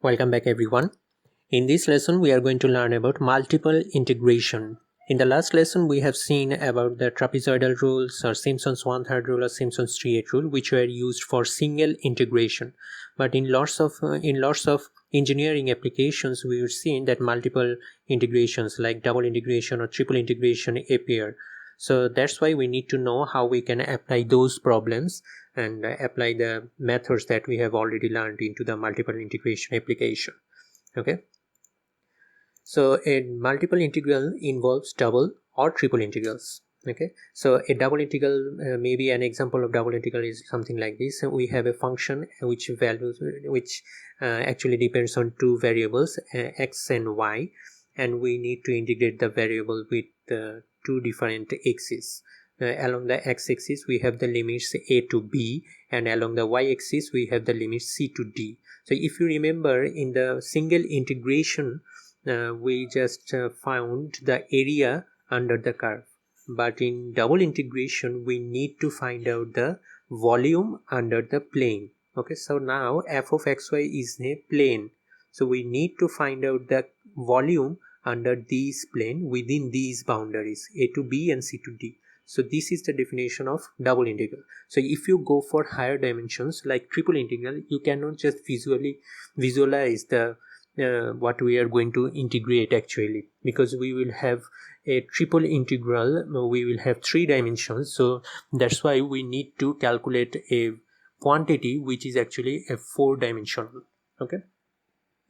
Welcome back everyone. In this lesson we are going to learn about multiple integration. In the last lesson we have seen about the trapezoidal rules or Simpson's 1/3 rule or Simpson's 3/8 rule, which were used for single integration. But in lots of engineering applications we have seen that multiple integrations like double integration or triple integration appear. So that's why we need to know how we can apply those problems and apply the methods that we have already learned into the multiple integration application. Okay, so a multiple integral involves double or triple integrals. Okay, so a double integral, maybe an example of double integral is something like this. So we have a function which actually depends on two variables, x and y, and we need to integrate the variable with two different axes. Along the x-axis we have the limits a to b, and along the y-axis we have the limits c to d. So if you remember, in the single integration we just found the area under the curve, but in double integration we need to find out the volume under the plane. Okay, so now f of xy is a plane, so we need to find out the volume under these plane within these boundaries a to b and c to d. So this is the definition of double integral. So if you go for higher dimensions like triple integral, you cannot just visualize the what we are going to integrate actually, because we will have a triple integral, we will have 3 dimensions. So that's why we need to calculate a quantity which is actually a 4-dimensional. Okay,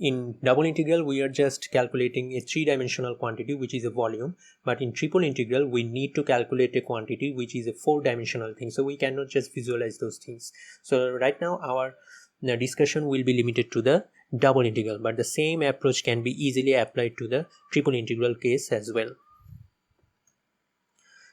in double integral we are just calculating a 3-dimensional quantity which is a volume, but in triple integral we need to calculate a quantity which is a 4-dimensional thing, so we cannot just visualize those things. So right now our discussion will be limited to the double integral, but the same approach can be easily applied to the triple integral case as well.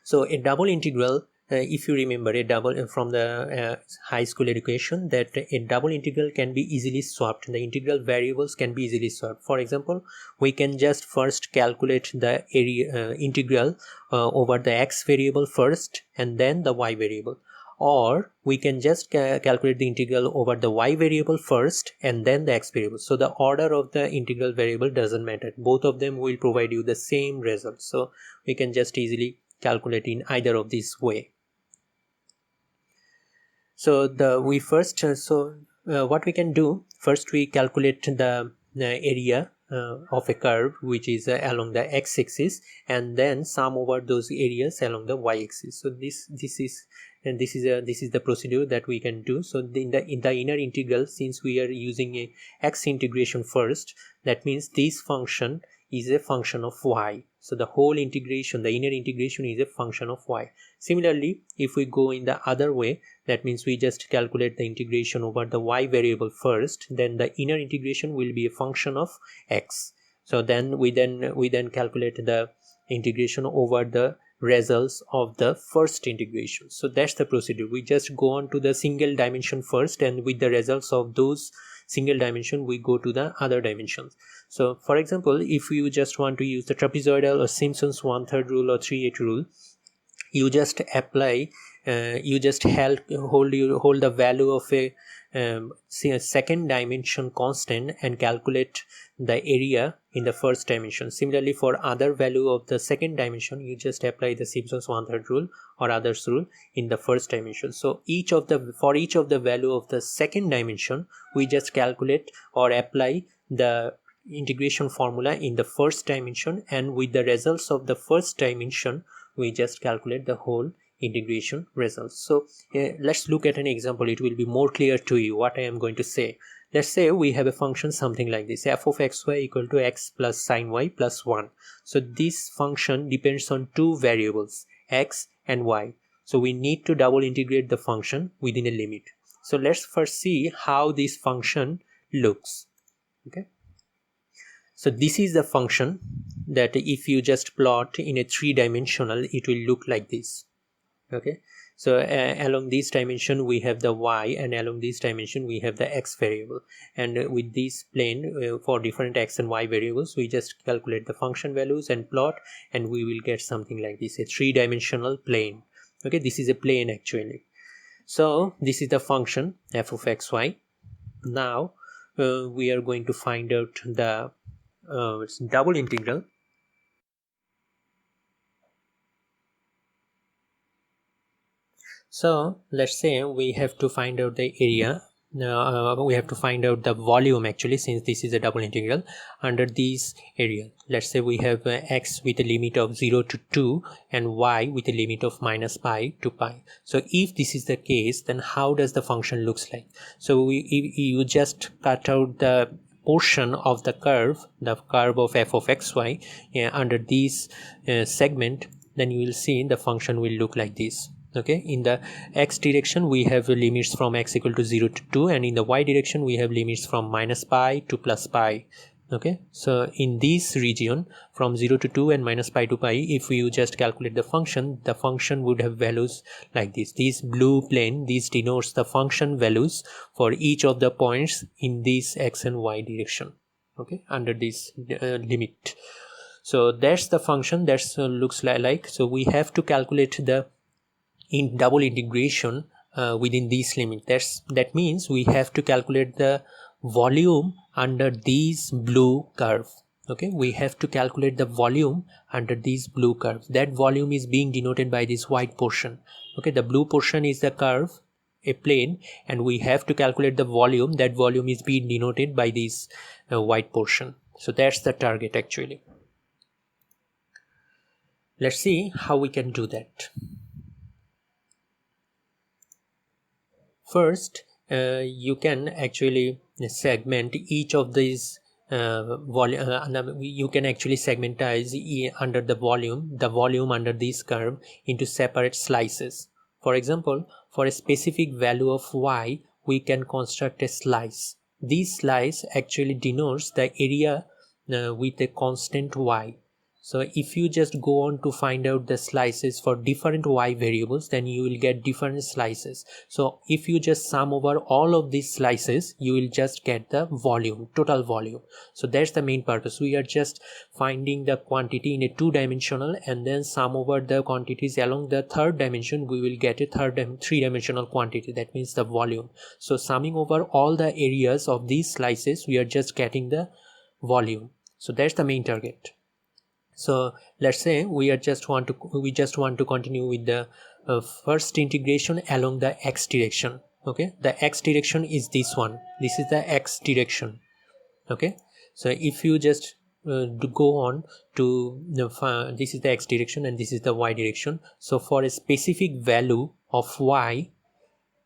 So a double integral, if you remember a double from the high school education, that a double integral can be easily swapped. The integral variables can be easily swapped. For example, we can just first calculate the area integral over the x variable first and then the y variable, or we can just calculate the integral over the y variable first and then the x variable. So the order of the integral variable doesn't matter, both of them will provide you the same result, so we can just easily calculate in either of these way. So what we can do first, we calculate the area of a curve which is along the x-axis, and then sum over those areas along the y-axis. So this is the procedure that we can do. So in the inner integral, since we are using a x integration first, that means this function is a function of y. So the whole integration, the inner integration, is a function of y. Similarly, if we go in the other way, that means we just calculate the integration over the y variable first, then the inner integration will be a function of x. So then we calculate the integration over the results of the first integration. So that's the procedure. We just go on to the single dimension first, and with the results of those single dimension we go to the other dimensions. So for example, if you just want to use the trapezoidal or Simpson's 1/3 rule or 3/8 rule, you just apply you just hold the value of a second dimension constant and calculate the area in the first dimension. Similarly, for other value of the second dimension, you just apply the Simpson's 1/3 rule or others rule in the first dimension. So for each of the value of the second dimension, we just calculate or apply the integration formula in the first dimension, and with the results of the first dimension we just calculate the whole integration results. So let's look at an example. It will be more clear to you what I am going to say. Let's say we have a function something like this, f of xy equal to x plus sine y plus 1. So this function depends on two variables, x and y. So we need to double integrate the function within a limit. So let's first see how this function looks. Okay, so this is the function that if you just plot in a 3-dimensional, it will look like this. Okay, so along this dimension we have the y, and along this dimension we have the x variable, and with this plane for different x and y variables we just calculate the function values and plot, and we will get something like this, a 3-dimensional plane. Okay, this is a plane actually. So this is the function f of xy. Now we are going to find out the double integral. So let's say we have to find out the area. We have to find out the volume actually, since this is a double integral under this area. Let's say we have x with a limit of 0 to 2 and y with a limit of minus pi to pi. So if this is the case, then how does the function looks like? So you just cut out the portion of the curve of f of xy under this segment, then you will see the function will look like this. Okay, in the x direction we have limits from x equal to 0 to 2, and in the y direction we have limits from minus pi to plus pi. Okay, so in this region from 0 to 2 and minus pi to pi, if you just calculate the function would have values like this blue plane. This denotes the function values for each of the points in this x and y direction, okay, under this limit. So that's the function that looks like. So we have to calculate the in double integration within this limit. That means we have to calculate the volume under this blue curve. Okay, we have to calculate the volume under this blue curve. That volume is being denoted by this white portion. Okay, the blue portion is the curve, a plane, and we have to calculate the volume. That volume is being denoted by this white portion. So that's the target actually. Let's see how we can do that. First, you can actually segment each of these you can actually segmentize under the volume under this curve into separate slices. For example, for a specific value of y, we can construct a slice. This slice actually denotes the area with a constant y. So if you just go on to find out the slices for different y variables, then you will get different slices. So if you just sum over all of these slices, you will just get the volume, total volume. So that's the main purpose. We are just finding the quantity in a two-dimensional and then sum over the quantities along the third dimension. We will get a three-dimensional quantity. That means the volume. So summing over all the areas of these slices, we are just getting the volume. So that's the main target. So let's say we just want to continue with the first integration along the x direction. Okay, the x direction is this one. This is the x direction. Okay, so if you just go on to this is the x direction and this is the y direction. So for a specific value of y,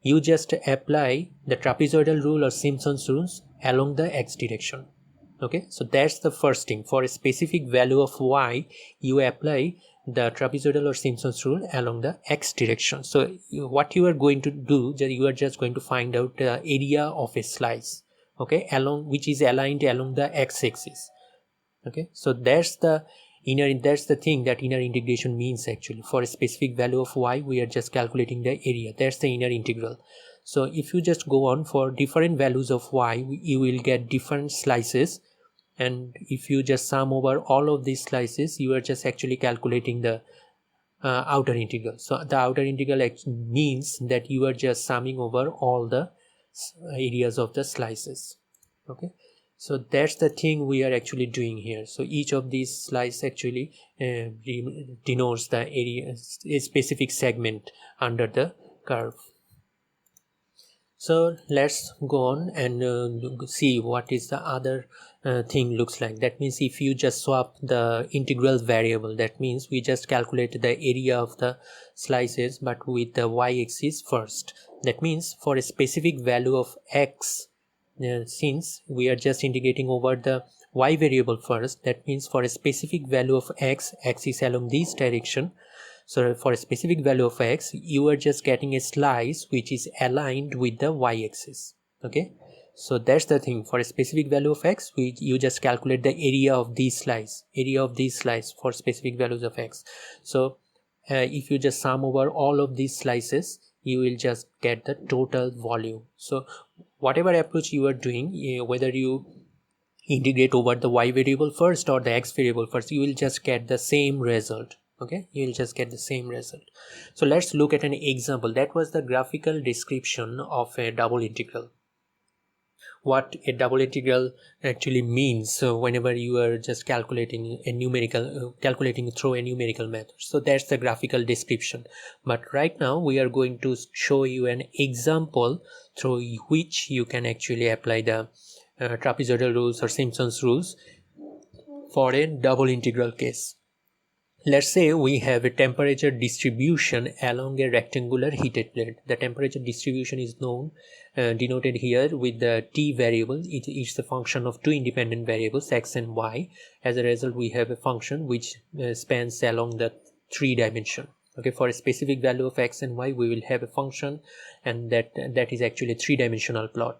you just apply the trapezoidal rule or Simpson's rules along the x direction. Okay, so that's the first thing. For a specific value of y, you apply the trapezoidal or Simpson's rule along the x direction. So what you are going to do, you are just going to find out the area of a slice, okay, along which is aligned along the x-axis. Okay, so that's the thing that inner integration means actually. For a specific value of y, we are just calculating the area. That's the inner integral. So if you just go on for different values of y, you will get different slices, and if you just sum over all of these slices, you are just actually calculating the outer integral. So the outer integral means that you are just summing over all the areas of the slices. Okay, so that's the thing we are actually doing here. So each of these slices actually denotes the area, a specific segment under the curve. So let's go on and see what is the other thing looks like. That means if you just swap the integral variable, that means we just calculate the area of the slices but with the y-axis first. That means for a specific value of x, since we are just integrating over the y variable first, that means for a specific value of x is along this direction. So for a specific value of x, you are just getting a slice which is aligned with the y-axis. Okay, so that's the thing. For a specific value of x, you just calculate the area of these slice for specific values of x. So if you just sum over all of these slices, you will just get the total volume. So whatever approach you are doing, whether you integrate over the y variable first or the x variable first, you will just get the same result. Okay, you will just get the same result. So let's look at an example. That was the graphical description of a double integral. what a double integral actually means. So whenever you are just calculating a numerical calculating through a numerical method, so that's the graphical description. But right now we are going to show you an example through which you can actually apply the trapezoidal rules or Simpson's rules for a double integral case. Let's say we have a temperature distribution along a rectangular heated plate. The temperature distribution is known, denoted here with the t variable. It is the function of two independent variables, x and y. As a result, we have a function which spans along the 3 dimension. Okay, for a specific value of x and y, we will have a function, and that is actually a 3-dimensional plot.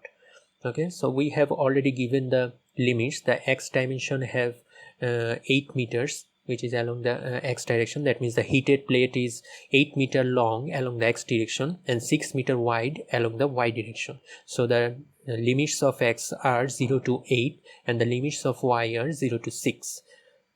Okay, so we have already given the limits. The x dimension have 8 meters, which is along the x direction. That means the heated plate is 8 meter long along the x direction and 6 meter wide along the y direction. So the limits of x are 0 to 8 and the limits of y are 0 to 6.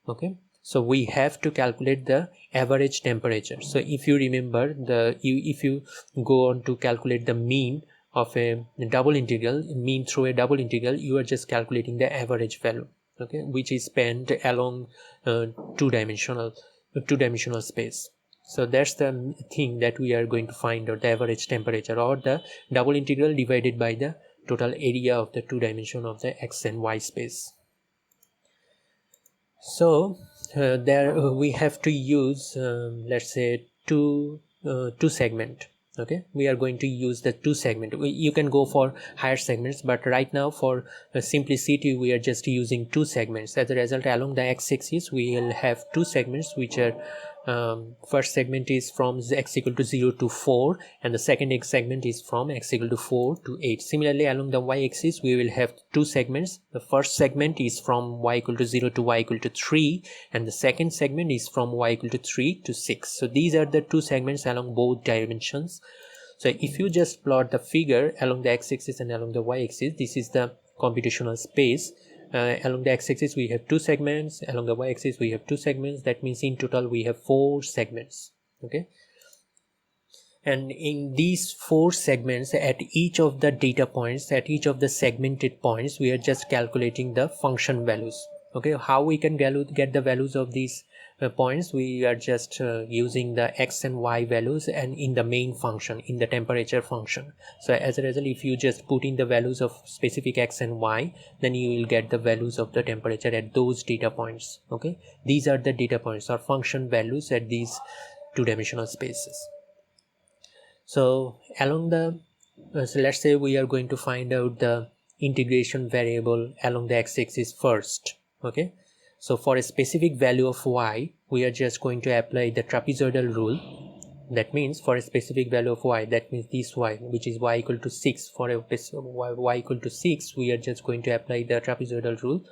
Okay, so we have to calculate the average temperature. So if you remember, if you go on to calculate the mean of a double integral, mean through a double integral, you are just calculating the average value, okay, which is spent along two-dimensional space. So that's the thing that we are going to find out, the average temperature, or the double integral divided by the total area of the 2 dimension of the x and y space. So there we have to use let's say two segment. Okay, we are going to use the 2 segment. You can go for higher segments, but right now for simplicity we are just using 2 segments. As a result, along the x-axis we will have 2 segments, which are first segment is from x equal to 0 to 4 and the second segment is from x equal to 4 to 8. Similarly, along the y-axis we will have 2 segments. The first segment is from y equal to 0 to y equal to 3 and the second segment is from y equal to 3 to 6. So these are the 2 segments along both dimensions. So if you just plot the figure along the x-axis and along the y-axis, this is the computational space. Along the x-axis we have 2 segments, along the y-axis we have 2 segments. That means in total we have 4 segments. Okay, and in these 4 segments, at each of the data points, at each of the segmented points, we are just calculating the function values. Okay, how we can get the values of these points? We are just using the x and y values and in the main function, in the temperature function. So as a result, if you just put in the values of specific x and y, then you will get the values of the temperature at those data points. Okay, these are the data points or function values at these 2-dimensional spaces. So along the so let's say we are going to find out the integration variable along the x-axis first. Okay, so for a specific value of y, we are just going to apply the trapezoidal rule. That means for a specific value of y, that means this y, which is y equal to 6, for a y equal to 6, we are just going to apply the trapezoidal rule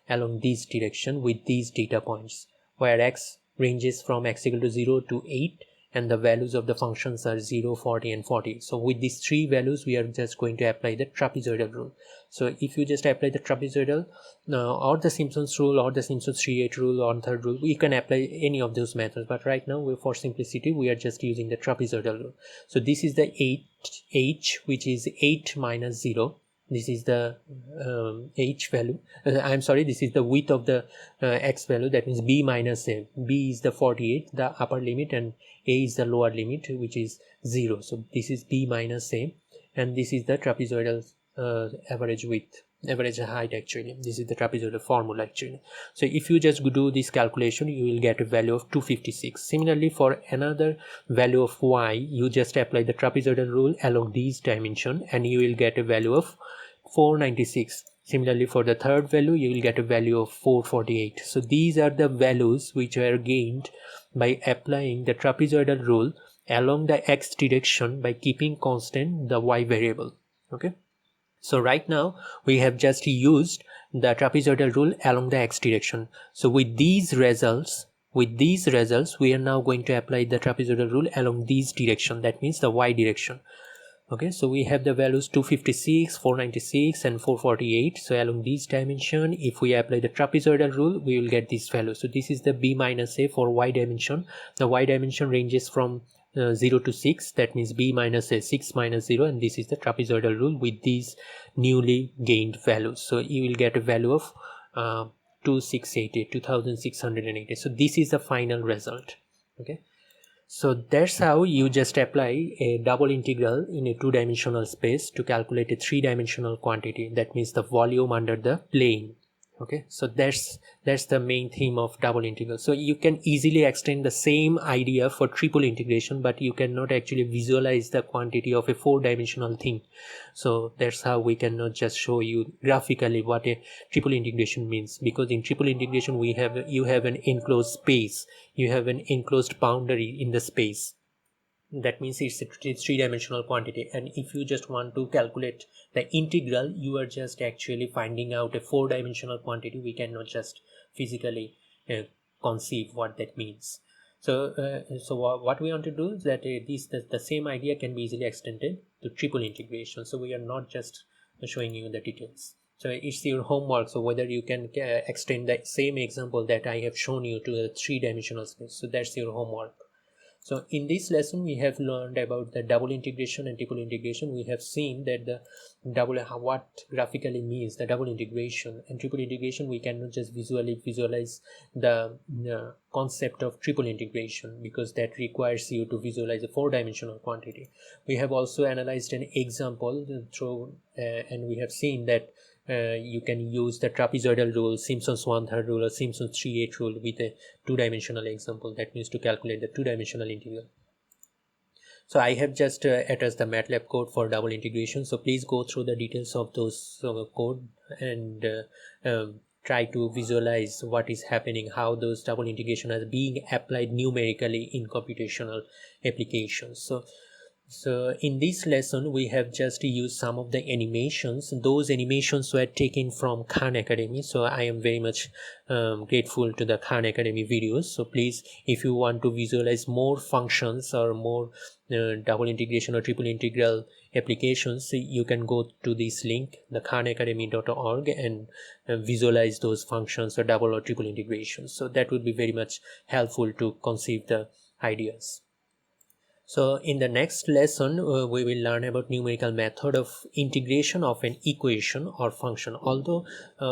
along this direction with these data points, where x ranges from x equal to 0 to 8 and the values of the functions are 0, 40 and 40. So with these 3 values we are just going to apply the trapezoidal rule. So if you just apply the trapezoidal or the Simpson's rule or the Simpson's 3/8 rule or third rule, we can apply any of those methods, but right now for simplicity we are just using the trapezoidal rule. So this is the h, which is 8 minus 0. This is the h value. I'm sorry, this is the width of the x value. That means b minus a. B is the 48, the upper limit, and a is the lower limit, which is 0. So this is b minus a, and this is the trapezoidal average width, average height. Actually, this is the trapezoidal formula actually. So if you just do this calculation, you will get a value of 256. Similarly, for another value of y, you just apply the trapezoidal rule along these dimension and you will get a value of 496. Similarly, for the third value, you will get a value of 448. So these are the values which are gained by applying the trapezoidal rule along the x direction by keeping constant the y variable. Okay, so right now we have just used the trapezoidal rule along the x direction. So with these results, we are now going to apply the trapezoidal rule along this direction, that means the y direction. Okay, so we have the values 256, 496 and 448. So along this dimension, if we apply the trapezoidal rule, we will get this value. So this is the b minus a for y dimension. The y dimension ranges from 0 to 6, that means b minus a 6 minus 0, and this is the trapezoidal rule with these newly gained values. So you will get a value of 2680. So this is the final result. Okay, so that's how you just apply a double integral in a two-dimensional space to calculate a three-dimensional quantity, that means the volume under the plane. Okay, so that's the main theme of double integral. So you can easily extend the same idea for triple integration, but you cannot actually visualize the quantity of a four-dimensional thing. So that's how we cannot just show you graphically what a triple integration means, because in triple integration you have an enclosed space, you have an enclosed boundary in the space. That means it's a three-dimensional quantity, and if you just want to calculate the integral, you are just actually finding out a four-dimensional quantity. We cannot just physically conceive what that means. So what we want to do is that the same idea can be easily extended to triple integration. So we are not just showing you the details. So it's your homework, so whether you can extend the same example that I have shown you to a three-dimensional space. So that's your homework. So in this lesson we have learned about the double integration and triple integration. We have seen that the what graphically means the double integration, and triple integration we cannot just visualize the concept of triple integration, because that requires you to visualize a four-dimensional quantity. We have also analyzed an example and we have seen that you can use the trapezoidal rule, Simpson's 1/3 rule, or Simpson's 3/8 rule with a two-dimensional example. That means to calculate the two-dimensional integral. So I have just attached the MATLAB code for double integration. So please go through the details of those code and try to visualize what is happening, how those double integration are being applied numerically in computational applications. So in this lesson we have just used some of the animations. Those animations were taken from Khan Academy, so I am very much grateful to the Khan Academy videos. So please, if you want to visualize more functions or more double integration or triple integral applications, you can go to this link, the khanacademy.org, and visualize those functions or double or triple integrations. So that would be very much helpful to conceive the ideas. So in the next lesson, we will learn about numerical method of integration of an equation or function. Although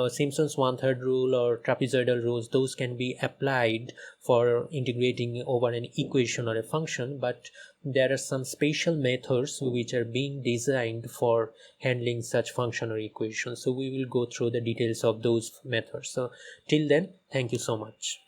Simpson's 1/3 rule or trapezoidal rules, those can be applied for integrating over an equation or a function, but there are some special methods which are being designed for handling such function or equation. So we will go through the details of those methods. So till then, thank you so much.